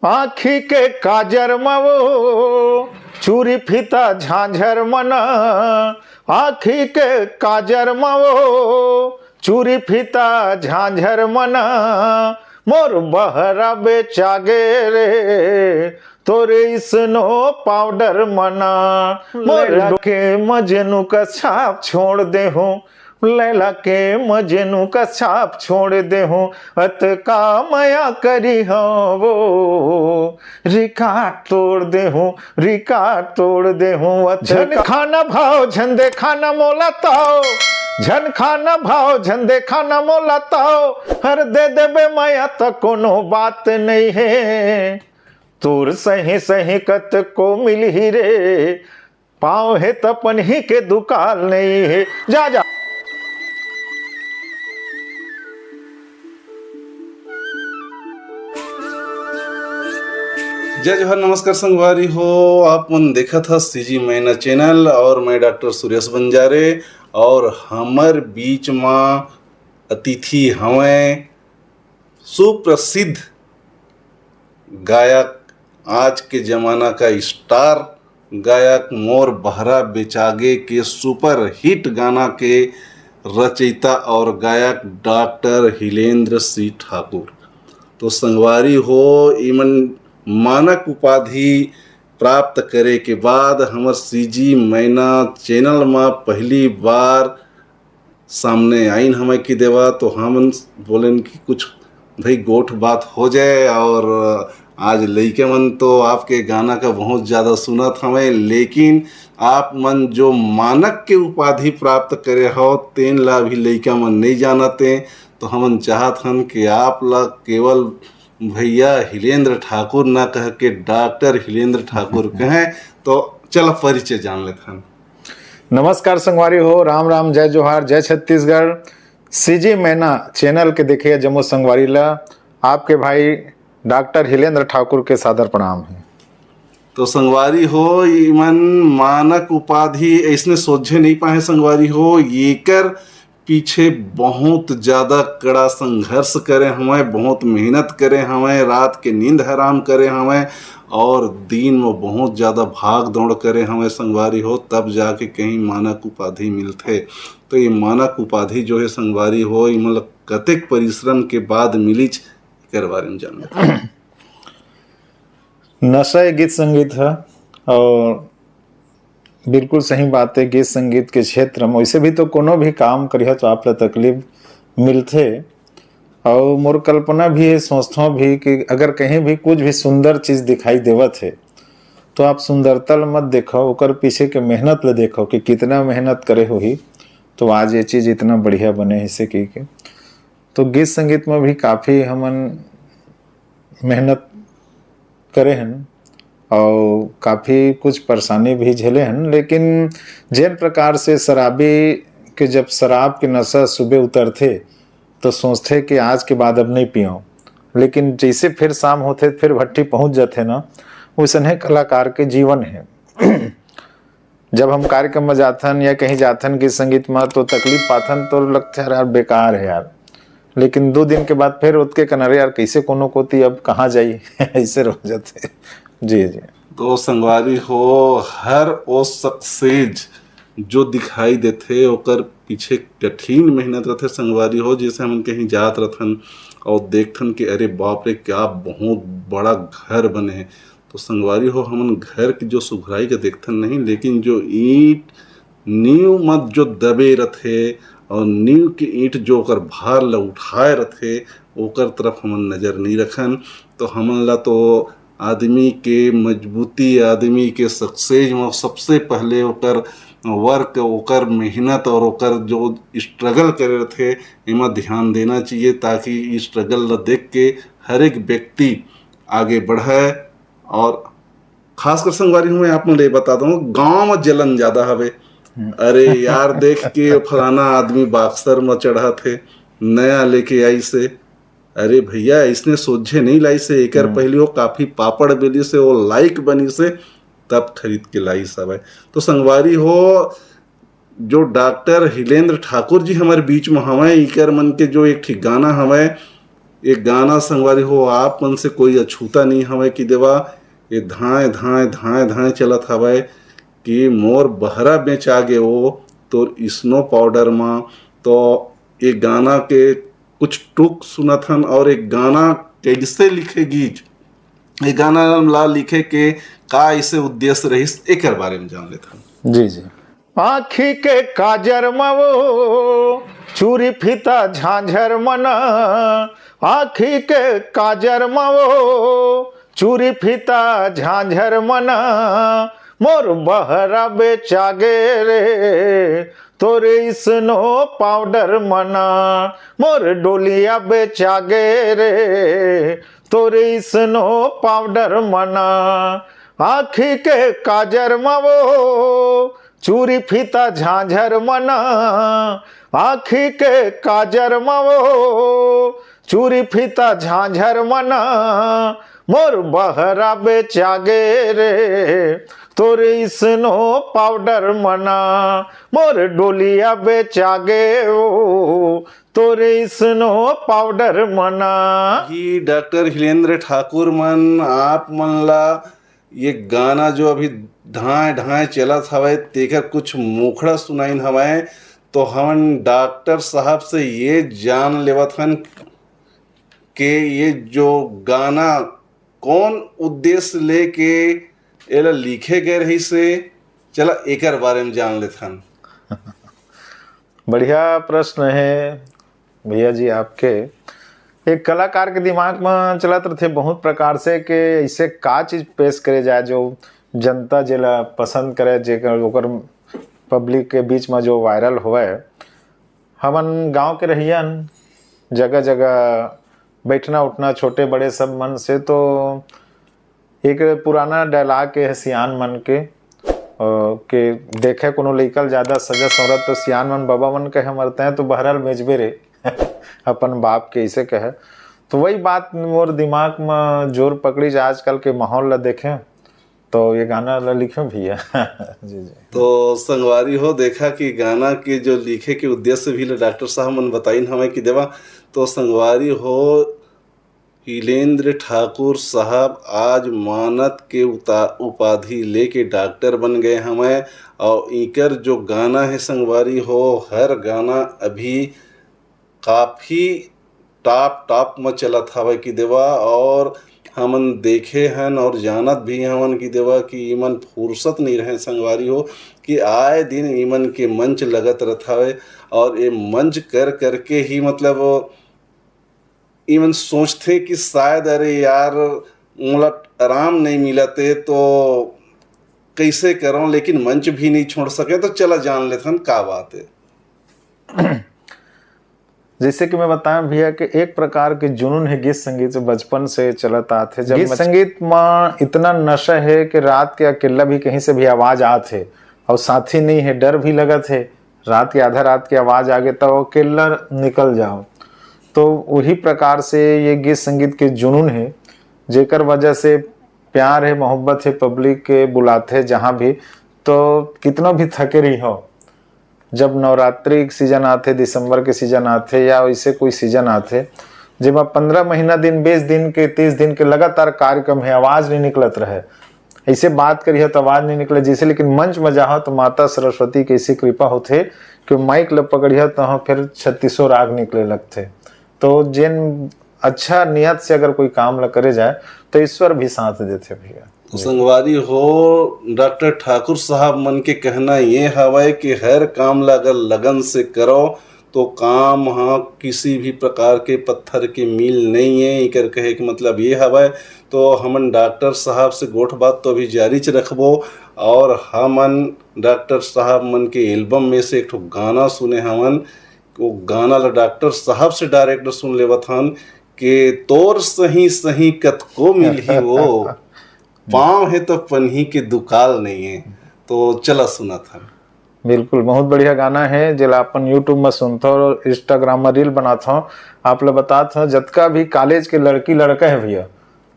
आखी के काजर मवो चूरी फीता झांझर मन, आखी के काजर मवो चूरी फीता झांझर मन, मोर बहरा बेचागे रे तोरे स्नो पाउडर मना, लैला के मजनू का छाप छोड़ दे हूँ, लैला के मजनू का छाप छोड़ दे हूँ, अत का मया करी हो वो रिकार्ड तोड़ दे हूँ, रिकार्ड तोड़ दे हूँ। झन खाना भाव झंदे खाना मोला ताओ, झन खाना भाव झंदे खाना मोला ताओ, हर दे देबे माया तो कोनो बात नहीं है, तूर सही सही कत को मिल ही रे, पाँव है तपन ही के दुकान नहीं है। जा जा जय जोहर, नमस्कार संगवारी हो। आप मन देखा था सीजी मैना चैनल और मैं डॉक्टर सुरेश बंजारे, और हमर बीच में अतिथि हमें सुप्रसिद्ध गायक, आज के ज़माना का स्टार गायक, मोर बहरा बेचागे के सुपर हिट गाना के रचयिता और गायक डॉक्टर हिलेंद्र सिंह ठाकुर। तो संगवारी हो, इमन मानक उपाधि प्राप्त करे के बाद हमर सीजी मैना चैनल में पहली बार सामने आइन हमें की देवा, तो हम बोलें कि कुछ भाई गोठ बात हो जाए। और आज लइके मन तो आपके गाना का बहुत ज़्यादा सुनत हमें, लेकिन आप मन जो मानक के उपाधि प्राप्त करे हो तेन ला भी लइका मन नहीं जानते। तो हम चाहत हन कि आप ला केवल भैया हिलेंद्र ठाकुर ना कह के डॉक्टर हिलेंद्र ठाकुर कहें। तो चलो परिचय जान लेते हैं। नमस्कार संगवारी हो, राम राम, जय जोहार, जय छत्तीसगढ़। सीजी मैना चैनल के देखिए जम्मू संगवारी ला आपके भाई डॉक्टर हिलेंद्र ठाकुर के सादर प्रणाम है। तो संगवारी हो, इमन मानक उपाधि ऐसने सोझे नहीं पाए संगवारी हो, येकर पीछे बहुत ज़्यादा कड़ा संघर्ष करे हमें, बहुत मेहनत करे हमें, रात के नींद हराम करे हमें, और दिन में बहुत ज़्यादा भाग दौड़ करे हमें संगवारी हो, तब जाके कहीं मानक उपाधि मिलते। तो ये मानक उपाधि जो है संगवारी हो, ये मतलब कतेक परिश्रम के बाद मिली के बारे में जान। नशा गीत संगीत है, और बिल्कुल सही बात है, गीत संगीत के क्षेत्र में वैसे भी तो कोनो भी काम करिए तो आप तकलीफ मिलते, और मोर कल्पना भी है, सोचता भी कि अगर कहीं भी कुछ भी सुंदर चीज़ दिखाई देवत है तो आप सुंदरता मत देखो, ओकर पीछे के मेहनत ले देखो कि कितना मेहनत करे हो ही तो आज ये चीज़ इतना बढ़िया बने इसे की के। तो गीत संगीत में भी काफ़ी हमन मेहनत करे हैं और काफ़ी कुछ परेशानी भी झेले हैं, लेकिन जिन प्रकार से शराबी के जब शराब के नशा सुबह उतरते तो सोचते कि आज के बाद अब नहीं पियो, लेकिन जैसे फिर शाम होते फिर भट्टी पहुंच जाते ना, वैसे कलाकार के जीवन है। जब हम कार्यक्रम में जाथन या कहीं जाथन गीत संगीत में तो तकलीफ पाथन तो लगता है यार बेकार है यार, लेकिन 2 दिन के बाद फिर उतके कनरे यार कैसे कोनो कोती अब कहाँ जाइए ऐसे रह जाते। जी जी। तो संगवारी हो, हर वो सक्सेस जो दिखाई देते ओकर पीछे कठिन मेहनत रहते संगवारी हो। जैसे हम कहीं जात रहथन और देखथन कि अरे बाप रे क्या बहुत बड़ा घर बने हैं, तो संगवारी हो हमन घर की जो सुघराई के देखथन नहीं, लेकिन जो ईंट नींव मत जो दबे रथे और नींव की ईंट जो ओकर भार ला उठाए रथे ओकर तरफ हमन नज़र नहीं रखन। तो हमन ला तो आदमी के मजबूती, आदमी के सक्सेस में सबसे पहले ओकर वर्क, ओकर मेहनत और ओकर जो स्ट्रगल करे थे इमा ध्यान देना चाहिए, ताकि स्ट्रगल ला देख के हर एक व्यक्ति आगे बढ़े। और खासकर संगवारी हूँ मैं आप मुझे बता दूँ, गांव में जलन ज़्यादा हवे। अरे यार देख के फलाना आदमी बाक्सर में चढ़ा थे नया लेके आई से, अरे भैया इसने सोझे नहीं लाई से, एक पहले वो काफ़ी पापड़ बेली से वो लाइक बनी से तब खरीद के लाई सब है। तो संगवारी हो, जो डॉक्टर हिलेंद्र ठाकुर जी हमारे बीच में हमें इकर मन के जो एक ठीक गाना हमें एक गाना संगवारी हो आप मन से कोई अछूता नहीं हवे कि देवा ये धाए धाए धाए धाए चलत हवे कि मोर बहरा बेच आगे वो तो स्नो पाउडर में तो एक गाना के कुछ टुक सुनत हन और एक गाना कैसे लिखे गीत ये गाना ला लिखे के का इसे उद्देश्य रहिस एकर बारे में जान लेता हूं। जी जी। आँखी के काजर मवो चूरी फीता झांझर मना, आँखी के काजर मवो चूरी फीता झांझर मना, मोर बहरा बेचागे रे तोरे स्नो पाउडर मना, मोर डोलिया बेचागे रे तोरे स्नो पाउडर मना, आँखी के काजर मवो चूरी फीता झांझर मना, आँखी के काजर मवो चूरी फीता झांझर मना, मोर बहरा बेचागे रे तोरे स्नो पाउडर मना, मोर डोलिया बेचागे ओ तोरे स्नो पाउडर मना। ही डॉक्टर हिलेंद्र ठाकुर मन आप मन ला ये गाना जो अभी ढाए ढाए चलत हवे तेकर कुछ मुखड़ा सुनाइन हवे तो हमन डॉक्टर साहब से ये जान लेवत हन कि ये जो गाना कौन उद्देश्य लेके एला लिखे गए रही से चला एकर बारे में जान लेत हन। बढ़िया प्रश्न है भैया जी आपके। एक कलाकार के दिमाग में चलत रहते बहुत प्रकार से कि ऐसे का चीज पेश करे जाए जो जनता जेला पसंद करे, जेकर ओकर पब्लिक के बीच में जो वायरल होवे। हमन गांव के रहियन, जगह जगह बैठना उठना छोटे बड़े सब मन से तो एक पुराना डायलॉग के है सियान मन के देखे कोनो लइकल ज्यादा सजा सवरत तो सियान मन बाबा मन कहे मरते हैं तो बहरल बेचबे रे अपन बाप के ऐसे कहे। तो वही बात मोर दिमाग में जोर पकड़ी जा आजकल के माहौल ला देखें तो ये गाना ला लिखे भैया। जी जी। तो संगवारी हो देखा कि गाना के जो लिखे के उद्देश्य भी डॉक्टर साहब मन बताइन हमें कि देवा तो संगवारी हो हिलेंद्र ठाकुर साहब आज मानद के उपाधि लेके डॉक्टर बन गए हमें। और इकर जो गाना है संगवारी हो हर गाना अभी काफ़ी टॉप में चलत हवे कि देवा और हमन देखे हन और जानत भी हमन की देवा कि इमन फुर्सत नहीं रहे संगवारी हो कि आए दिन इमन के मंच लगत रहत हवे और ये मंच कर करके ही मतलब इमन सोचते कि शायद अरे यार मोला आराम नहीं मिलते तो कैसे करूं, लेकिन मंच भी नहीं छोड़ सके तो चला जान लेते हैं का बात है। जैसे कि मैं बताया भैया कि एक प्रकार के जुनून है गीत संगीत से बचपन से चलत आते। जब गीत संगीत में इतना नशा है कि रात के अकेला भी कहीं से भी आवाज आते और साथी नहीं है, डर भी लगा थे रात के आधा रात की आवाज आगे तो अकेला निकल जाओ। तो वही प्रकार से ये गीत संगीत के जुनून है जेकर वजह से प्यार है मोहब्बत है, पब्लिक के बुलाते जहाँ भी तो कितना भी थके रही हो। जब नवरात्रि के सीजन आते, दिसंबर के सीजन आते या वैसे कोई सीजन आते जब आप 15 महीना दिन 20 दिन के 30 दिन के लगातार कार्यक्रम है आवाज नहीं निकलत रहे, ऐसे बात करिए तो आवाज नहीं निकले जैसे, लेकिन मंच में जाओ तो माता सरस्वती की ऐसी कृपा होते कि माइक ल पकड़िए तो फिर 3600 राग निकले लगते। तो जिन अच्छा नियत से अगर कोई काम ल करे जाए तो ईश्वर भी साथ देते भैया। संगवारी हो डॉक्टर ठाकुर साहब मन के कहना ये हवाए कि हर काम ला अगर लगन से करो तो काम हाँ किसी भी प्रकार के पत्थर के मील नहीं है। इकर कहे कि मतलब ये हवाए तो हमन डॉक्टर साहब से गोठ बात तो अभी जारी च रखबो और हमन डॉक्टर साहब मन के एल्बम में से एक गाना सुने हमन, वो गाना ला डॉक्टर साहब से डायरेक्ट सुन लेवत हन कि तोर सही सही कत को मिली वो पाँव है तो पन्ही के दुकाल नहीं है। तो चला सुना था। बिल्कुल बहुत बढ़िया गाना है जिला अपन यूट्यूब में सुनता और इंस्टाग्राम में रील बनाता हूँ। आप लोग बताते हैं जतका भी कॉलेज के लड़की लड़का है भैया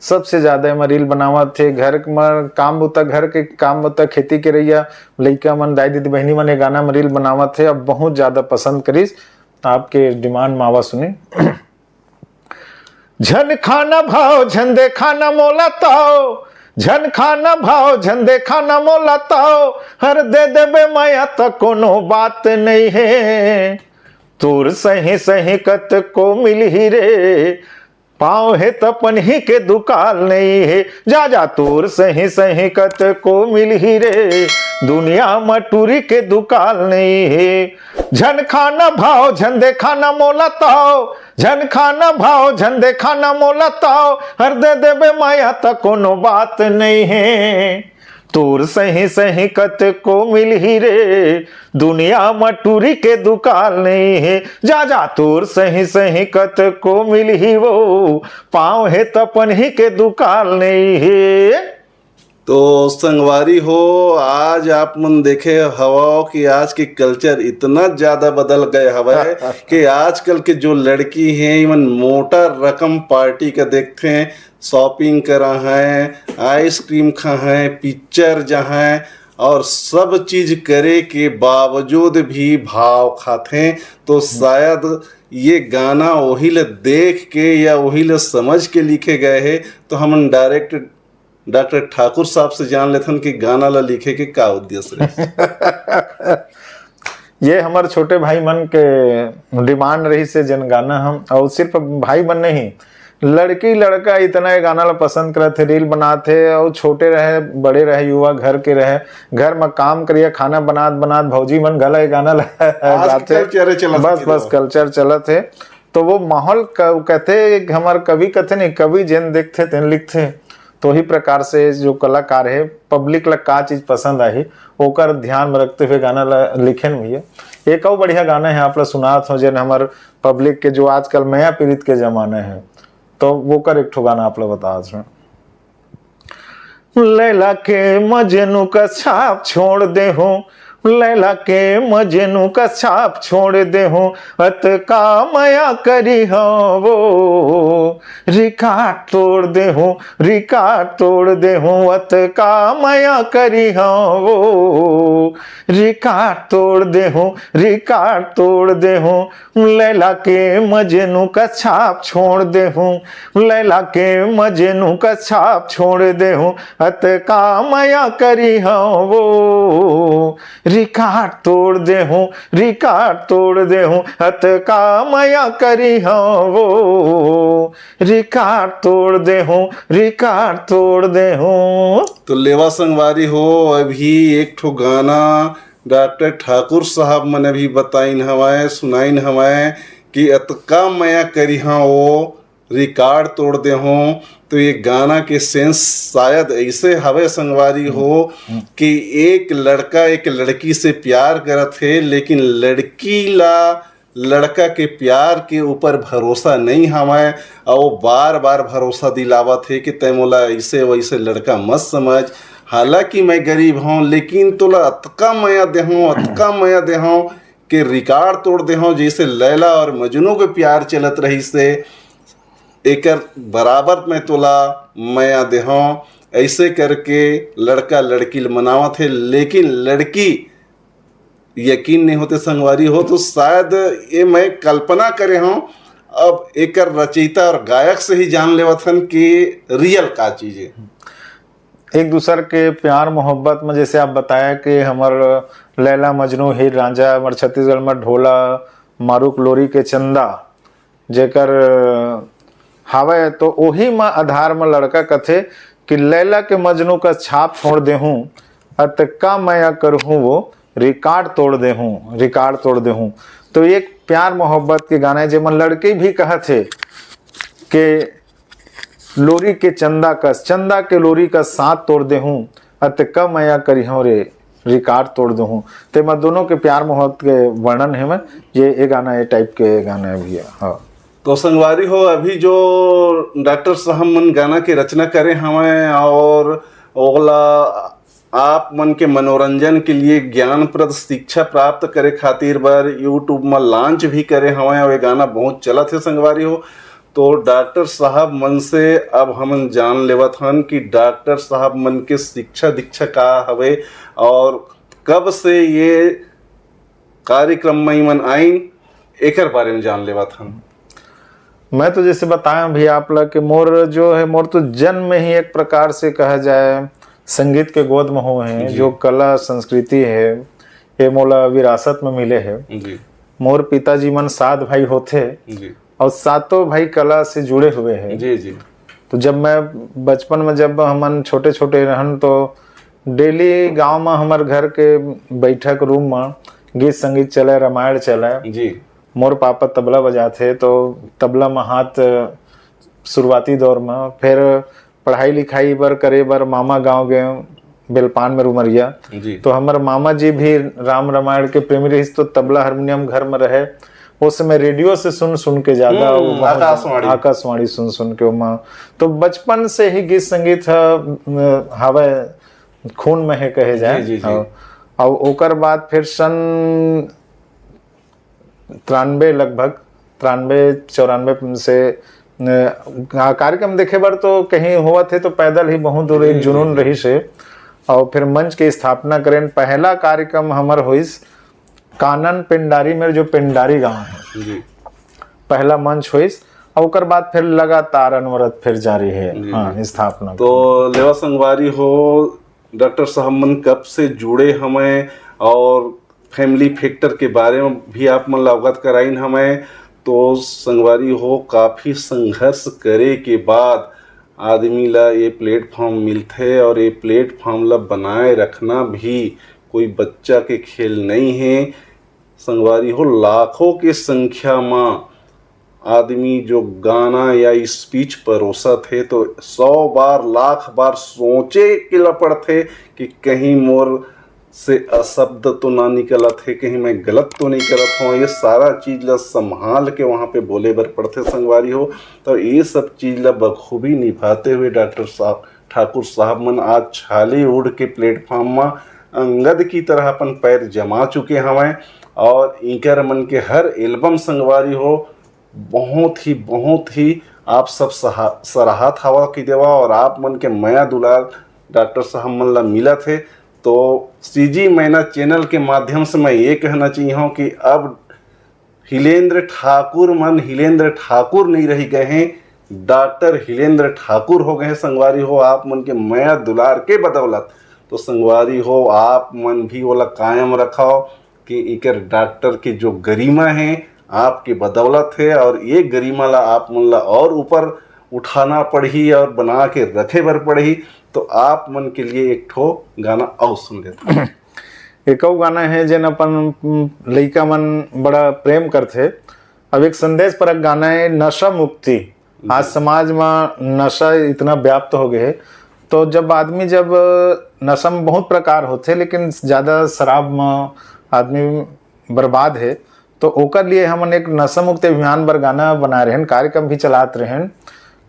सबसे ज्यादा में रील बनावा थे। घर में काम बुता घर के काम बुता खेती के रहिया लड़का मन दाई दीदी बहनी मन गाना में रील बनावा थे। अब बहुत ज्यादा पसंद करीस आपके डिमांड मावा सुनी। झन खाना भाव झन देखा न मोला ताओ, झन खाना भाव झन देखा न मोला ताओ, हर दे देबे माया त कोनो बात नहीं है, तोर सही सही कत को मिल ही रे, पाँव है तपन ही के दुकाल नहीं है, जा जा तोर सही सही कत को मिल ही रे, दुनिया मटूरी के दुकाल नहीं है, झन खाना भाव झन देखा न मोला ताओ, झन खाना भाव झन देखा न मोला ताओ, हर दे देबे माया त कोनो बात नहीं है, तोर सही सही कत को मिल ही रे, दुनिया मटूरी के दुकाल नहीं है, जा जा तोर सही सही कत को मिल ही वो, पाँव है तपन ही के दुकाल नहीं है। तो संगवारी हो, आज आप मन देखे हवा कि आज के कल्चर इतना ज्यादा बदल गए हवा कि आजकल के जो लड़की हैं इवन मोटा रकम पार्टी का देखते हैं, शॉपिंग करा है, आइसक्रीम खा है, पिक्चर जहाँ है, और सब चीज करे के बावजूद भी भाव खाते हैं। तो शायद ये गाना वही ले देख के या वही ले समझ के लिखे गए हैं। तो हम डायरेक्ट डॉक्टर ठाकुर साहब से जान लेथन कि गाना ला लिखे के का उद्देश्य है। ये हमारे छोटे भाई मन के डिमांड रही से जन गाना हम, और सिर्फ भाई मन नहीं, लड़की लड़का इतना ये गाना ला पसंद करे थे, रील बनाते, और छोटे रहे बड़े रहे युवा घर के रहे, घर में काम करिए, खाना बनात बनात भौजी मन गला ये गाना गाते, बस कल्चर चलत है। तो वो माहौल कहते हमारे कवि कहते नहीं, कवि जिन देखते तेन लिखते। तो ही प्रकार से जो कलाकार है पब्लिक ला का चीज पसंद आई ओकर ध्यान में रखते हुए गाना लिखे भैया। एक और बढ़िया गाना है आप लोग सुनात हो जन हमार पब्लिक के जो आजकल नया पीड़ित के जमाने है, तो वो कर एक ठो गाना आप लोग बता सुन। लैला के मजनू का छाप छोड़ दे हो, लैला के मजनू का छाप छोड़ दे हो, अत का माया करी हो वो, रिकार्ड तोड़ दे हो, रिकार्ड तोड़ दे हो, अत का माया करी हो वो, रिकार्ड तोड़ दे हो, रिकार्ड तोड़ दे हो, लैला के मजनू का छाप छोड़ दे हो, लैला के मजनू का छाप छोड़ दे हो, अत का माया करी हो वो, रिकार्ड तोड़ दे हूँ, रिकार्ड तोड़ दे हूँ, हत का माया करी हाँ वो, रिकार्ड तोड़ दे हूँ, रिकार्ड तोड़ दे हूँ। तो लेवा संगवारी हो, अभी एक ठो गाना डॉक्टर ठाकुर साहब मन अभी बताइन हवाए, सुनाइन हवाए कि अतका माया करी हाँ वो, रिकॉर्ड तोड़ दे हों। तो ये गाना के सेंस शायद ऐसे हवे संगवारी हो कि एक लड़का एक लड़की से प्यार करत है, लेकिन लड़की ला लड़का के प्यार के ऊपर भरोसा नहीं हवाए, और वो बार बार भरोसा दिलावत है कि तय मोला ऐसे वैसे लड़का मत समझ, हालांकि मैं गरीब हूँ लेकिन तोला अतका माया दे हूँ, अतका माया दे हूँ कि रिकॉर्ड तोड़ दे हूँ। जैसे लैला और मजनू के प्यार चलत रही से एकर बराबर में तोला माया दे हूँ, ऐसे करके लड़का लड़की मनावत है, लेकिन लड़की यकीन नहीं होते संगवारी हो। तो शायद ये मैं कल्पना करे हूँ, अब एकर रचयिता और गायक से ही जान लेवत हन कि रियल का चीज है। एक दूसर के प्यार मोहब्बत में जैसे आप बताया कि हमार लैला मजनू हीर रांझा, हमार छत्तीसगढ़ में ढोला मारूक लोरी के चंदा जेकर हावे, तो वही में आधार में लड़का कथे कि लैला के मजनू का छाप छोड़ दे हूँ, अतका मैं करूँ वो, रिकॉर्ड तोड़ दे हूँ, रिकॉर्ड तोड़ दे हूँ। तो एक प्यार मोहब्बत के गाना है जेमन लड़के भी कहा थे कि लोरी के चंदा के लोरी का साथ तोड़ दे हूँ, अतका मैं करी हूँ रे, रिकॉर्ड तोड़ दे हूँ। तो मैं दोनों के प्यार मोहब्बत के वर्णन है, मैं ये गाना ये टाइप के गाना है भैया। हाँ तो संगवारी हो, अभी जो डॉक्टर साहब मन गाना के रचना करे हमें और ओगला आप मन के मनोरंजन के लिए ज्ञानप्रद शिक्षा प्राप्त करे खातिर बार यूट्यूब में लॉन्च भी करे हमें, और ये गाना बहुत चलत है संगवारी हो। तो डॉक्टर साहब मन से अब हम जान लेवत हन कि डॉक्टर साहब मन के शिक्षा दीक्षा का हवे और कब से ये कार्यक्रम में मन आइन, एकर बारे में जान लेवत हन। मैं तो जैसे बताया भी आप लोग कि मोर जो है मोर तो जन्म में ही एक प्रकार से कहा जाए संगीत के गोद में हुए हैं। जी। जो कला संस्कृति है ये मोला विरासत में मिले है। जी मोर पिताजी मन 7 भाई होते जी और सातों भाई कला से जुड़े हुए हैं। जी जी तो जब मैं बचपन में जब हमन छोटे छोटे रहन तो डेली गांव में हमारे घर के बैठक रूम में गीत संगीत चले, रामायण चले। जी मोर पापा तबला बजाते तो तबला में हाथ शुरुआती दौर में, फिर पढ़ाई लिखाई बर करे बर मामा गांव गए बेलपान में रुमरिया। जी तो हमारे मामा जी भी राम रामायण के प्रेमी रही, तो तबला हारमोनियम घर में रहे। उस समय रेडियो से सुन सुन के ज्यादा आकाशवाणी सुन सुन के उमा तो बचपन से ही गीत संगीत हवा खून में है कहे जाए। जी, जी, जी। और ओकर बाद फिर सन 93 लगभग 93-94 से कार्यक्रम देखे बार तो कहीं हुआ थे तो पैदल ही बहुत दूर एक जुनून रही से। और फिर मंच की स्थापना करें। पहला कार्यक्रम हमार हुईस कानन पिंडारी में, जो पिंडारी गांव है जी पहला मंच हुईस। और ओकर बाद फिर लगातार अनवरत फिर जारी है हाँ स्थापना। तो लेवा संगवारी हो डॉक्टर साहब मन कब से जुड़े हमें और फैमिली फैक्टर के बारे में भी आप मन अवगत कराइन हमें। तो संगवारी हो काफ़ी संघर्ष करे के बाद आदमी ला ये प्लेटफॉर्म मिलते और ये प्लेटफॉर्म ला बनाए रखना भी कोई बच्चा के खेल नहीं है। संगवारी हो लाखों की संख्या में आदमी जो गाना या स्पीच परोसा थे तो 100 बार लाख बार सोचे के ला पड़ते कि कहीं मोर से अशब्द तो ना निकलत है, कहीं मैं गलत तो नहीं करत हूँ। ये सारा चीज़ ला संभाल के वहाँ पे बोले बर पड़ते संगवारी हो। तो ये सब चीज़ ला बखूबी निभाते हुए डॉक्टर साहब ठाकुर साहब मन आज छाले उड़ के प्लेटफॉर्म में अंगद की तरह अपन पैर जमा चुके हमें। और इनकर मन के हर एल्बम संगवारी हो बहुत ही आप सब सराहत हवा की देवा और आप मन के माया दुलार डॉक्टर साहब मन ला मिला थे। तो सीजी मैना चैनल के माध्यम से मैं ये कहना चाहिए हूँ कि अब हिलेंद्र ठाकुर मन हिलेंद्र ठाकुर नहीं रह गए हैं, डॉक्टर हिलेंद्र ठाकुर हो गए हैं संगवारी हो आप मन के माया दुलार के बदौलत। तो संगवारी हो आप मन भी वाला कायम रखाओ कि इकर डॉक्टर की जो गरिमा है आपकी बदौलत है। और ये गरिमा ला आप मन ला और ऊपर उठाना पड़ी और बना के रखे बर पड़ी। तो आप मन के लिए एक ठो गाना और सुन लेते एक गाना है जिन अपन लड़का मन बड़ा प्रेम करते। अब एक संदेश परक गाना है नशा मुक्ति। आज समाज में नशा इतना व्याप्त हो गए तो जब आदमी जब नशा में बहुत प्रकार होते लेकिन ज़्यादा शराब में आदमी बर्बाद है। तो ओकर लिए हमन एक नशा मुक्ति अभियान पर गाना बना रहे हैं, कार्यक्रम भी चलात रहे हैं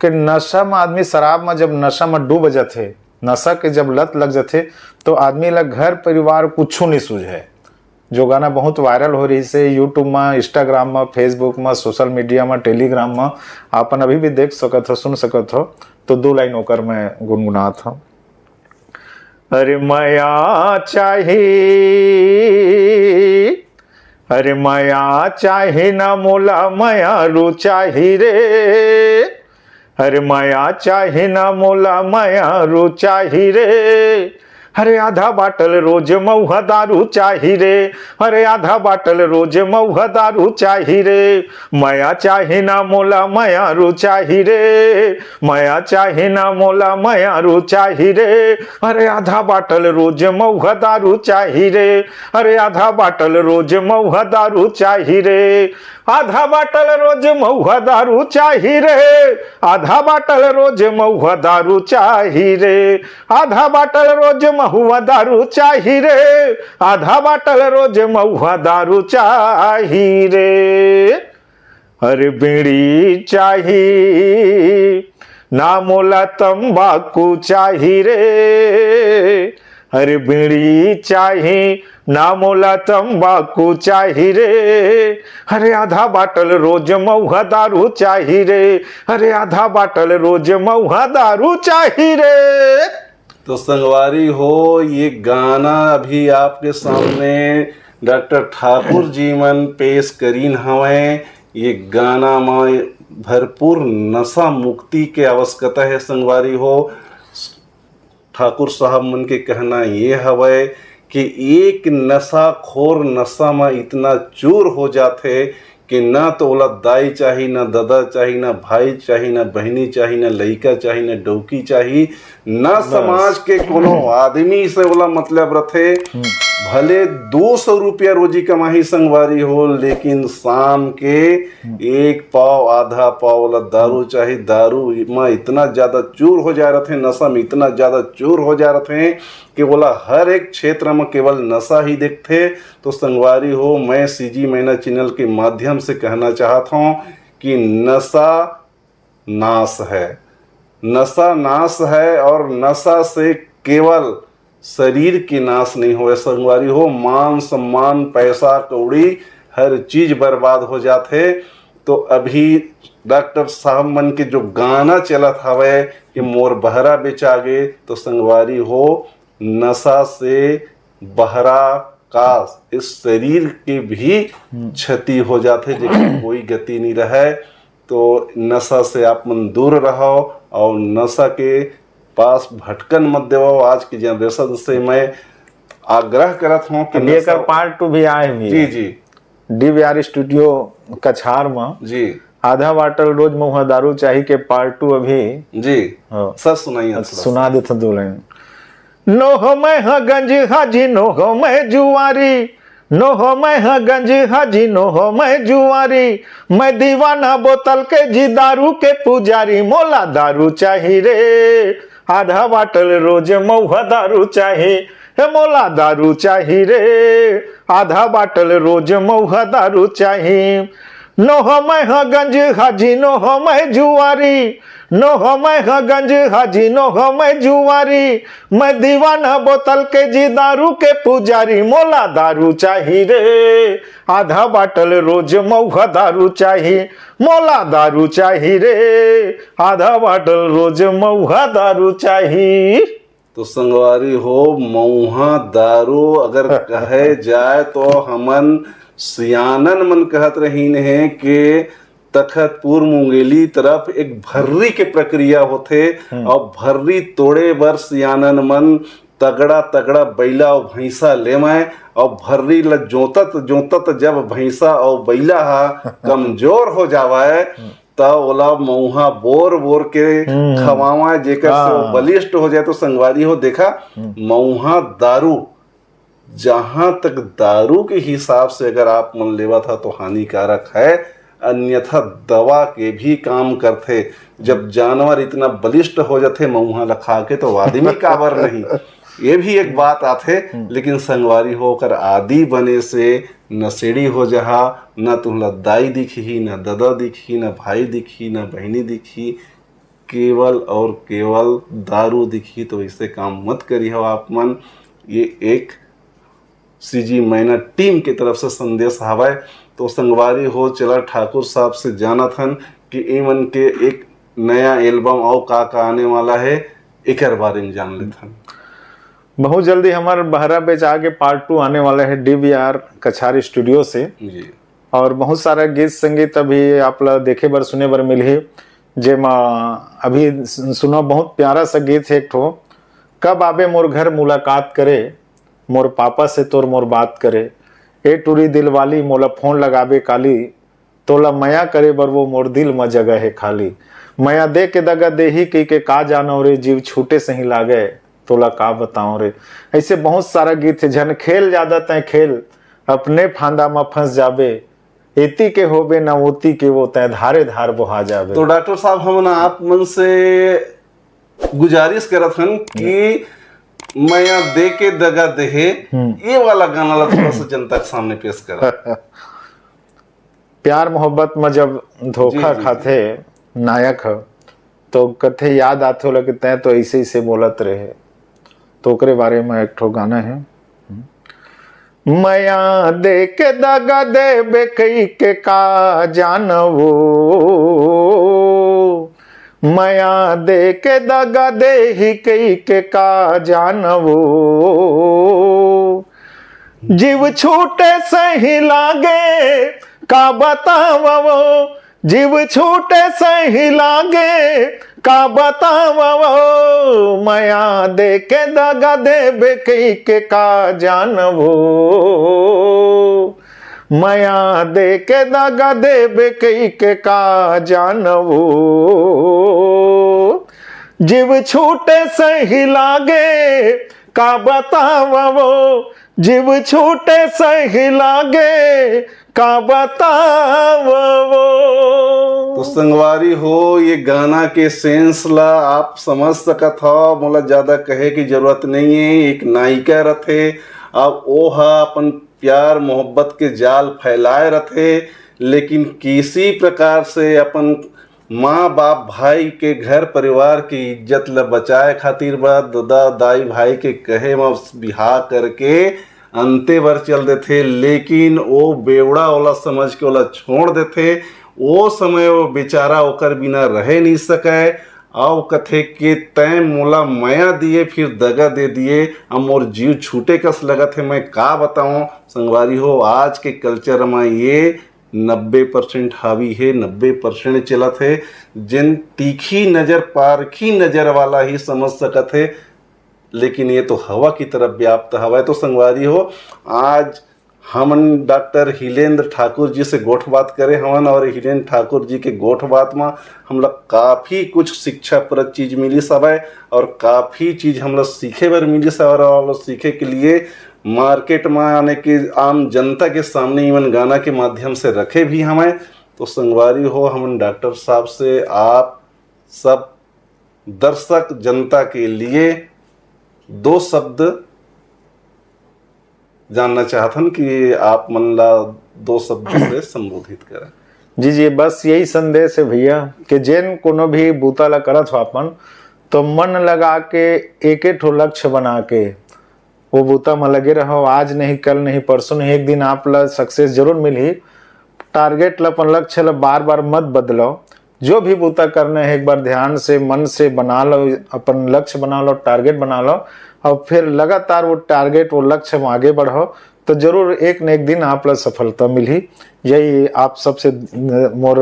कि नशा में आदमी शराब में जब नशा में डूब जाते, नशा के जब लत लग जाते तो आदमी ला घर परिवार कुछ नहीं सूझे। जो गाना बहुत वायरल हो रही से यूट्यूब में, इंस्टाग्राम में, फेसबुक में, सोशल मीडिया में, टेलीग्राम में आपन अभी भी देख सकत हो, सुन सकत हो। तो 2 लाइन होकर मैं गुनगुनात हूँ। अरे माया चाहिए, अरे माया चाहे ना मोला माया रू चाही रे। अरे माया चाहे ना मोला माया रू चाही रे। अरे आधा बाटल रोज मऊहा दारू चाही रे। अरे आधा बाटल रोज मऊहा दारू चाही रे। माया चाहे ना मोला माया रू चाही रे। माया चाहे ना मोला माया रू चाही रे। अरे आधा बाटल रोज मऊहा दारू चाही रे। अरे आधा बाटल रोज मऊहा दारू चाही रे। आधा बाटल रोज मऊहा दारू चाही रे। आधा बाटल रोज मऊहा दारू चाही रे। आधा बाटल रोज महुआ दारू चाही रे। आधा बाटल रोज महुआ दारू चाही रे। अरे बीड़ी चाही ना मोला तंबाकू चाही रे। अरे बीड़ी चाही ना मोला तंबाकू चाही रे। अरे आधा बाटल रोज मऊहा दारू चाही रे। अरे आधा बाटल रोज मऊहा दारू चाही रे। तो संगवारी हो ये गाना अभी आपके सामने डॉक्टर ठाकुर जी मन पेश करीन हवें। ये गाना में भरपूर नशा मुक्ति के आवश्यकता है संगवारी हो। ठाकुर साहब मन के कहना ये हवय कि एक नशाखोर नशा में इतना चूर हो जाते कि ना तो ओला दाई चाही, ना दादा चाही, ना भाई चाही, ना बहनी चाही, ना लइका चाही, ना डौकी चाही, ना समाज के कोनो आदमी से ओला मतलब रथे। भले 200 रुपया रोजी कमाही संगवारी हो, लेकिन शाम के एक पाव आधा पाव वाला दारू चाही। दारू में इतना ज्यादा चूर हो जा रहे थे, नशा में इतना ज्यादा चूर हो जा रहे थे कि बोला हर एक क्षेत्र में केवल नशा ही देखते। तो संगवारी हो, मैं सीजी मैना चैनल के माध्यम से कहना चाहता हूँ कि नशा नाश है, नशा नाश है। और नशा से केवल शरीर की नाश नहीं हो संगवारी हो, मान सम्मान पैसा कौड़ी हर चीज बर्बाद हो जाते। तो अभी डॉक्टर साहब मन के जो गाना चलत हवे कि मोर बहरा बेचा गे, तो संगवारी हो नशा से बहरा का इस शरीर के भी क्षति हो जाते, जिसकी कोई गति नहीं रहे। तो नशा से आप मन दूर रहो और नशा के पास भटकन मत देवो। आज की जनरेशन से मैं आग्रह करत हूँ कि अभी एकर पार्ट 2 भी आए हुए जी जी DVR स्टूडियो कछार में जी आधा बाटल रोज मुहा दारू चाही के पार्ट 2 अभी जी हाँ। सर सुनाइए। सुना देते दो लाइन। नोह मैं गंज हाजी नोह मैं जुआरी, नोह मैं गंज हाजी नोह मैं जुआरी, मैं दीवाना बोतल के जी दारू के पुजारी, मोला दारू चाही रे आधा बाटल रोज महुआ दारू चाही, हे मोला दारू चाही रे आधा बाटल रोज महुआ दारू चाही। नोह मैं गंज हाजी नोह मैं जुआरी, नोह मैं गंज हाजी नोह मैं जुआरी, मैं दीवाना बोतल के जी दारू के पुजारी, मोला दारू चाही रे आधा बाटल रोज महुआ दारू चाही, मोला दारू चाही रे आधा बाटल रोज महुआ दारू चाही। तो संगवारी हो मऊहा दारू अगर कहे जाए तो हमन सियानन मन कहत रहीन है कि तखतपुर मुंगेली तरफ एक भर्री के प्रक्रिया होते और भर्री तोड़े बर सियानन मन तगड़ा तगड़ा बैला और भैंसा ले मैं और भर्री ल जोतत जोतत जब भैंसा और बैला हा कमजोर हो जावे तब ओला मऊहा बोर बोर के खवावा जेकर से वो बलिष्ठ हो जाए। तो संगवारी हो देखा मऊहा दारू, जहां तक दारू के हिसाब से अगर आप मन लेवा था तो हानिकारक है, अन्यथा दवा के भी काम करते। जब जानवर इतना बलिष्ठ हो जाते मऊहा लखा के तो आदमी काबर नहीं, ये भी एक बात आते। लेकिन संगवारी होकर आदि बने से नशेड़ी हो जहा, न तुमला दाई दिखी, न दादा दिखी, न भाई दिखी, न बहनी दिखी, केवल और केवल दारू दिखी। तो इससे काम मत करी हो आप मन। ये एक सीजी मैना टीम की तरफ से संदेश हवाए। तो संगवारी हो चला ठाकुर साहब से जाना थन कि इमन के एक नया एल्बम और का आने वाला है, एक बारे में जान लेथन। बहुत जल्दी हमारे बहरा बेच आगे पार्ट 2 आने वाला है DVR कछार स्टूडियो से जी। और बहुत सारा गीत संगीत अभी आप लोग देखे बर सुने बर मिली, जेमा अभी सुना बहुत प्यारा सा गीत है एक ठो, कब आबे मोर घर मुलाकात करे, मोर पापा से तोर मोर बात करे, ए टूरी दिल वाली मोला फोन लगाबे काली, तोला मया करे बर वो मोर दिल में जगह है खाली, मया दे के दगा देही के का जानो रे, जीव छूटे से ही लागे तोला का बताऊं रे। ऐसे बहुत सारा गीत है। झन खेल ज्यादा तय खेल अपने फांदा में फंस जाबे, एती के होबे ना ओती के वो तय धारे धार बहा जाबे। तो डॉक्टर साहब हम ना आप मन से गुजारिश करत हन कि मया दे के दगा देहे ये वाला गाना ला थोड़ा सा जनता के सामने पेश करा। प्यार मोहब्बत में जब धोखा खाते नायक तो कथे याद आते हो लगे तय तो ऐसे ऐसे बोलत रहे। तो ओकरे बारे में एक ठो गाना है, मया दे के दगा देबे कई के का जानवो, मया दे के दगा देही कई के का जानवो, जीव छूटे सही लागे का बतावो, जीव छूटे सही लागे का बतावो, माया दे के दगा देबे कई के का जानवो, माया दे के दगा देबे कई के का जानवो, जीव छूटे सही लागे का बतावो, जीव छूटे सही लागे का बतावो। तो संगवारी हो, ये गाना के सेंस ला आप समझ सकत हो, मोला ज्यादा कहे की जरूरत नहीं है। एक नायिका रथे, अब वो अपन प्यार मोहब्बत के जाल फैलाए रथे, लेकिन किसी प्रकार से अपन माँ बाप भाई के घर परिवार की इज्जत ल बचाए खातिर बा दादा दाई भाई के कहे में बिहार करके अंते बर चल देथे, लेकिन वो बेवड़ा वाला समझ के वाला छोड़ देथे। वो समय वो बेचारा ओकर बिना रह नहीं सके, आओ कथे के तय मोला माया दिए फिर दगा दे दिए, अब मोर जीव छूटे कस लगत है। मैं का बताऊं संगवारी हो, आज के कल्चर में ये 90% हावी है, 90% चलत है। जिन तीखी नज़र पारखी नज़र वाला ही समझ सकत है, लेकिन ये तो हवा की तरफ व्याप्त हवा है। तो संगवारी हो, आज हमन डॉक्टर हिलेंद्र ठाकुर जी से गोठ बात करे हमन, और हिलेंद्र ठाकुर जी के गोठ बात में हम लोग काफ़ी कुछ शिक्षाप्रद चीज़ मिली सब है, और काफ़ी चीज़ हम लोग सीखे बर मिली सब, और सीखे के लिए मार्केट में आने की आम जनता के सामने इवन गाना के माध्यम से रखे भी हमें। तो संगवारी हो, हम डॉक्टर साहब से आप सब दर्शक जनता के लिए 2 शब्द जानना चाहतन कि आप मन ला 2 शब्द से संबोधित करें। जी जी, बस यही संदेश है भैया कि जेन कोनो भी बूता ला करत हो अपन, तो मन लगा के एक ठो लक्ष्य बना के वो बूता में लगे रहो। आज नहीं, कल नहीं, परसों नहीं, एक दिन आप ला सक्सेस जरूर मिली। टारगेट ला, अपन लक्ष्य ला बार बार मत बदलो। जो भी बूता करना है एक बार ध्यान से मन से बना लो, अपन लक्ष्य बना लो, टारगेट बना लो, और फिर लगातार वो टारगेट वो लक्ष्य में आगे बढ़ो, तो जरूर एक न एक दिन आप ला सफलता मिली। यही आप सबसे मोर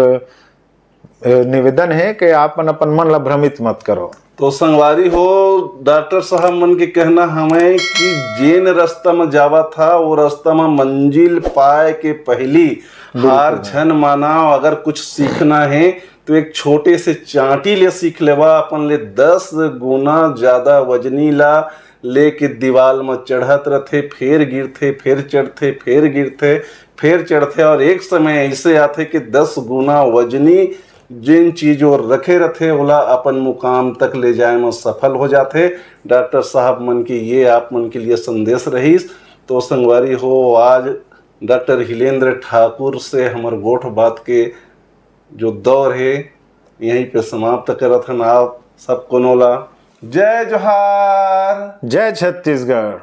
निवेदन है कि आप अपन मन ला भ्रमित मत करो। तो संगवारी हो, डॉक्टर साहब मन के कहना हमें कि जेन रास्ता में जावा था वो रास्ता में मंजिल पाए के पहली हार छन मानाओ। अगर कुछ सीखना है तो एक छोटे से चांटी ले सीख लेवा, अपन ले 10 गुना ज्यादा वजनी ला लेके दीवाल में चढ़त रहते, फिर गिरते, फिर चढ़ते, फिर गिरते, फिर चढ़ते, और एक समय ऐसे आते कि 10 गुना वजनी जिन चीज़ों रखे रहते ओला अपन मुकाम तक ले जाए में सफल हो जाते। डॉक्टर साहब मन की ये आप मन के लिए संदेश रहीस। तो संगवारी हो, आज डॉक्टर हिलेंद्र ठाकुर से हमार गोठ बात के जो दौर है यहीं पे समाप्त करत हन। आप सब कोनोला जय जोहार, जय छत्तीसगढ़।